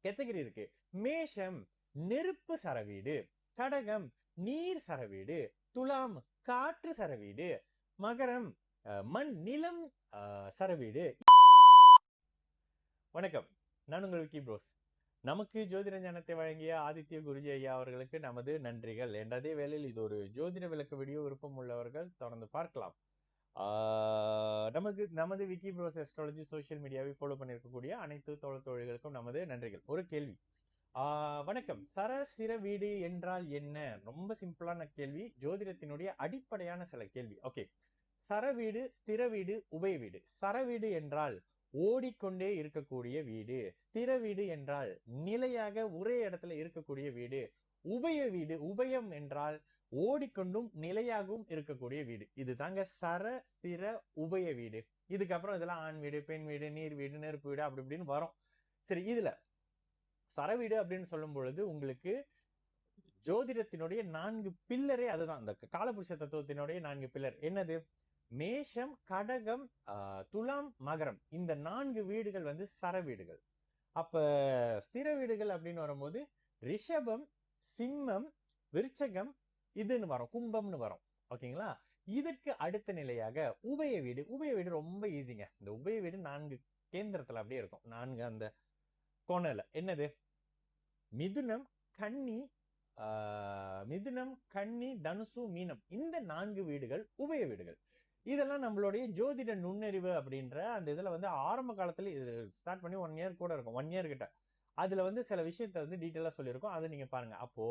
Category இருக்கு. மேஷம் நெருப்பு சரவீடு, கடகம் நீர் சரவீடு, துலாம் காற்று சரவீடு, மகரம் மண் நிலம் சரவீடு. வணக்கம், நான் உங்கள் விக்கி ப்ரோஸ். நமக்கு ஜோதிட ஞானத்தை வழங்கிய ஆதித்ய குருஜி ஐயா அவர்களுக்கு நமது நன்றிகள். அதே வேளையில் இது ஒரு ஜோதிட விளக்க வீடியோ, விருப்பம் உள்ளவர்கள் தொடர்ந்து பார்க்கலாம். நமது விக்கி ப்ரோஸ் அஸ்ட்ராலஜி சோசியல் மீடியாவை ஃபாலோ பண்ணியிருக்கக்கூடிய அனைத்து தோழர்களுக்கும் நமது நன்றிகள். ஒரு கேள்வி. வணக்கம், சரசிர வீடு என்றால் என்ன? ரொம்ப சிம்பிளான கேள்வி, ஜோதிடத்தினுடைய அடிப்படையான சில கேள்வி. ஓகே, சரவீடு, ஸ்திர வீடு, உபய வீடு. சரவீடு என்றால் ஓடிக்கொண்டே இருக்கக்கூடிய வீடு. ஸ்திர வீடு என்றால் நிலையாக ஒரே இடத்துல இருக்கக்கூடிய வீடு. உபய வீடு, உபயம் என்றால் ஓடிக்கொண்டும் நிலையாகவும் இருக்கக்கூடிய வீடு. இது தாங்க சர ஸ்திர உபய வீடு. இதுக்கப்புறம் இதெல்லாம் ஆண் வீடு, பெண் வீடு, நீர் வீடு, நெருப்பு வீடு, அப்படி இப்படின்னு வரும். சரி, இதுல சரவீடு அப்படின்னு சொல்லும் பொழுது உங்களுக்கு ஜோதிடத்தினுடைய 4 பில்லரே அதுதான். இந்த காலபுருஷ தத்துவத்தினுடைய 4 பில்லர் என்னது? மேஷம், கடகம், துலாம், மகரம். இந்த 4 வீடுகள் வந்து சர வீடுகள். அப்ப ஸ்திர வீடுகள் அப்படின்னு வரும்போது ரிஷபம், சிம்மம், விருச்சகம் இதுன்னு வரும், கும்பம்னு வரும். ஓகேங்களா? இதற்கு அடுத்த நிலையாக உபய வீடு. உபய வீடு ரொம்ப ஈஸிங்க. இந்த உபய வீடு 4 கேந்திரத்துல அப்படியே இருக்கும். 4 அந்த கோணல என்னது? மிதுனம், கன்னி, தனுசு, மீனம். இந்த 4 வீடுகள் உபய வீடுகள். இதெல்லாம் நம்மளுடைய ஜோதிட நுண்ணறிவு அப்படின்ற அந்த இதுல வந்து ஆரம்ப காலத்துல இது ஸ்டார்ட் பண்ணி 1 இயர் கூட இருக்கும், 1 இயர் கிட்ட. அதுல வந்து சில விஷயத்த வந்து டீட்டெயிலா சொல்லியிருக்கோம், அதை நீங்க பாருங்க. அப்போ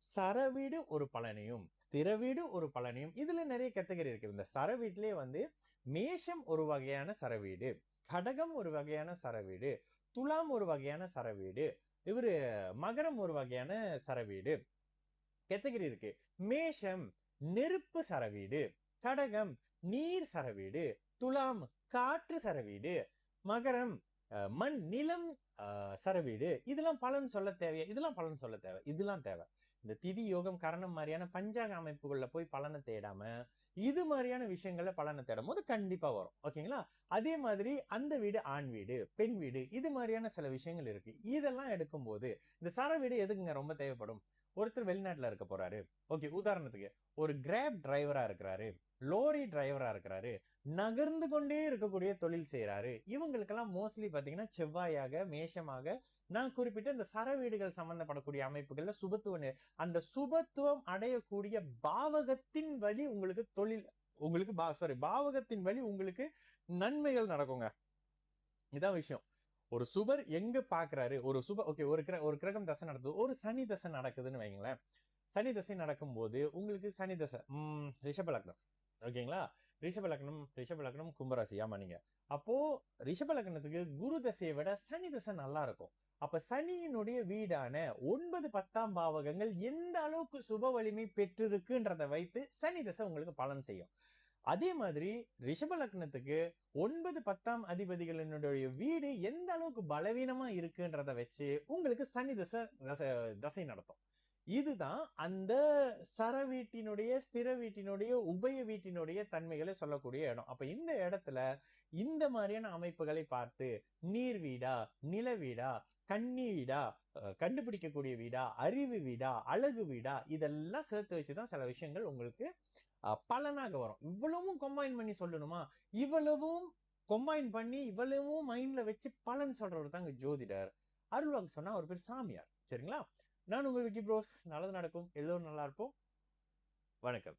சரவீடு ஒரு பலனையும் ஸ்திர வீடு ஒரு பலனையும், இதுல நிறைய கேட்டகரி இருக்கு. இந்த சர வீட்டிலே வந்து மேஷம் ஒரு வகையான சரவீடு, கடகம் ஒரு வகையான சரவீடு, துலாம் ஒரு வகையான சரவீடு, இவரு மகரம் ஒரு வகையான சரவீடு கேட்டகரி இருக்கு. மேஷம் நெருப்பு சரவீடு, கடகம் நீர் சரவீடு, துலாம் காற்று சரவீடு, மகரம் மண் நிலம் சரவீடு. இதெல்லாம் பலன் சொல்ல தேவையா? இதெல்லாம் பலன் சொல்ல தேவை, இதெல்லாம் தேவை. இந்த திதி யோகம் கரணம் மாதிரியான பஞ்சாங்க அமைப்புகள்ல போய் பலனை தேடாம இது மாதிரியான விஷயங்கள்ல பலனை தேடும் போது கண்டிப்பா வரும். ஓகேங்களா? அதே மாதிரி அந்த வீடு ஆண் வீடு, பெண் வீடு, இது மாதிரியான சில விஷயங்கள் இருக்கு. இதெல்லாம் எடுக்கும்போது இந்த சர வீடு எதுக்குங்க ரொம்ப தேவைப்படும்? ஒருத்தர் வெளிநாட்டுல இருக்க போறாரு. ஓகே, உதாரணத்துக்கு ஒரு கிராப் டிரைவரா இருக்கிறாரு, லோரி டிரைவரா இருக்கிறாரு, நகர்ந்து கொண்டே இருக்கக்கூடிய தொழில் செய்யறாரு. இவங்களுக்கெல்லாம் மோஸ்ட்லி பாத்தீங்கன்னா செவ்வாயாக, மேஷமாக நான் குறிப்பிட்ட இந்த சர வீடுகள் சம்பந்தப்படக்கூடிய அமைப்புகள்ல அந்த சுபத்துவம் அடையக்கூடிய பாவகத்தின் வழி உங்களுக்கு தொழில், உங்களுக்கு பாவகத்தின் வழி உங்களுக்கு நன்மைகள் நடக்குங்க. இதான் விஷயம். ஒரு சுபர் எங்க பாக்குறாரு, ஒரு கிரகம் தசை நடக்குது, ஒரு சனி தசை நடக்குதுன்னு வைங்களேன். சனி தசை நடக்கும் போது உங்களுக்கு சனி தசை ரிஷப லக்னம். ஓகேங்களா? ரிஷப லக்னம் கும்பராசி. ஆமா, நீங்க அப்போ ரிஷப லக்னத்துக்கு குரு தசையை விட சனி தசை நல்லா இருக்கும். அப்ப சனியினுடைய வீடான 9, 10ஆம் பாவகங்கள் எந்த அளவுக்கு சுப வலிமை பெற்றிருக்குன்றதை வைத்து சனி தசை உங்களுக்கு பலன் செய்யும். அதே மாதிரி ரிஷப லக்னத்துக்கு 9, 10ஆம் அதிபதிகளினுடைய வீடு எந்த அளவுக்கு பலவீனமா இருக்குன்றத வச்சு உங்களுக்கு சனி தசை நடத்தும். இதுதான் அந்த சர வீட்டினுடைய, ஸ்திர வீட்டினுடைய, உபய வீட்டினுடைய தன்மைகளை சொல்லக்கூடிய இடம். அப்ப இந்த இடத்துல இந்த மாதிரியான அமைப்புகளை பார்த்து நீர் வீடா, நில வீடா, கன்னி வீடா, கண்டுபிடிக்கக்கூடிய வீடா, அறிவு வீடா, அழகு வீடா, இதெல்லாம் சேர்த்து வச்சுதான் சில விஷயங்கள் உங்களுக்கு பலனாக வரும். இவ்வளவும் கம்பைன் பண்ணி சொல்லணுமா? இவ்வளவும் கம்பைன் பண்ணி இவ்வளவும் மைண்ட்ல வச்சு பலன் சொல்றவர் தாங்க ஜோதிடர். அருள்வாக்கு சொன்னா ஒரு பேர் சாமியார். சரிங்களா? நான் உங்கள் விக்கி ப்ரோஸ். நல்லது நடக்கும், எல்லோரும் நல்லா இருப்போம். வணக்கம்.